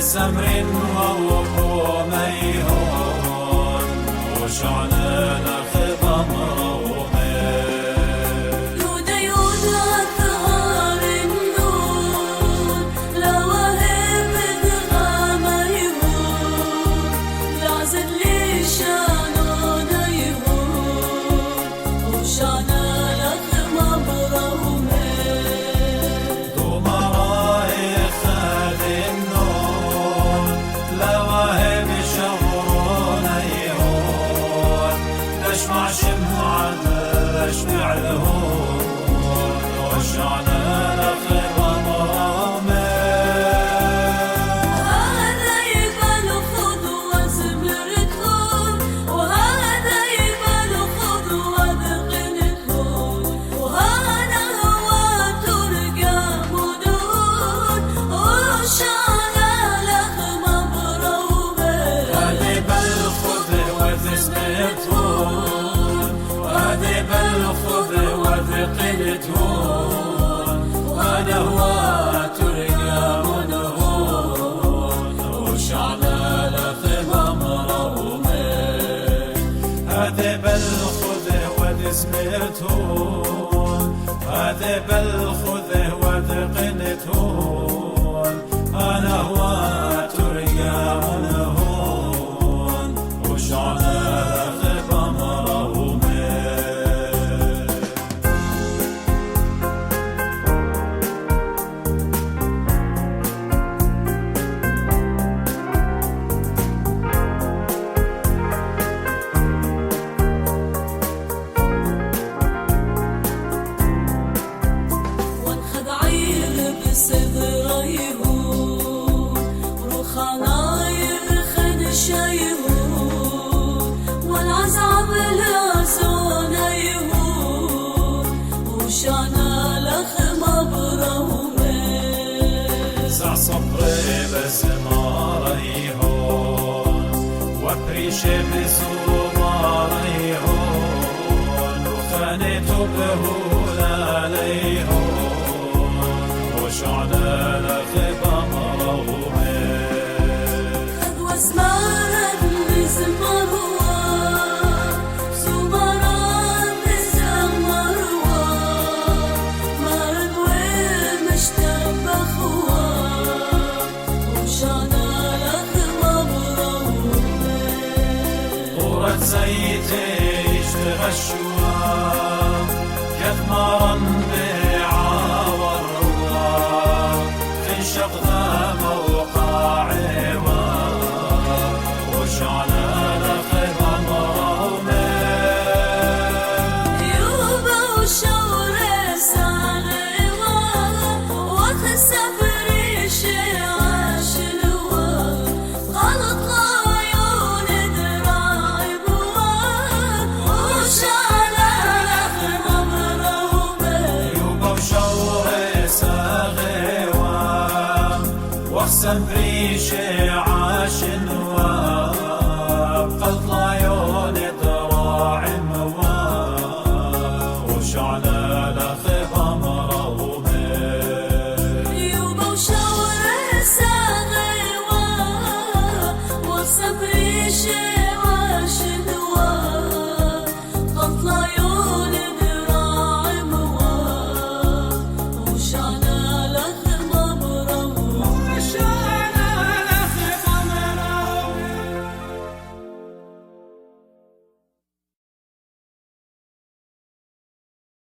سمر ووقوم يهون وشعلنا خضم اشمع شمعة اشمع الهون وشعنا لخير مرامي هذا يبال خذوة زمرتهون وهذا يبال خذوة ذقنتهون وهذا هو ترقى مدون وشعنا لخ مبرومي هذا بالخذوة زمرتهون وهذا بالخذوة ذقنتهون وهذا هو ترقى مدهون وشعنا لخ مبرومي هذا بالخذوة زمرتهون هذا بالخذوة ذقنتهون أنا هو ترقى مدهون وشعنا لخ مبرومي صبري بس ما ريهون وبريشة بزوما ريهون وخانته بهولا ليهون وشعنا لخبا مرومي خذ واسمارا بزمروا زمرا بزمروا مرد ومشتبخوا زيتي يشتغى الشوام كثمرا بعاور الله خنشق ذا موقع عوام وشعنا لخير مرومي يوبا وشور ساغوا وخسف ريشي عاشلوا غلط سمري شيعة شنوان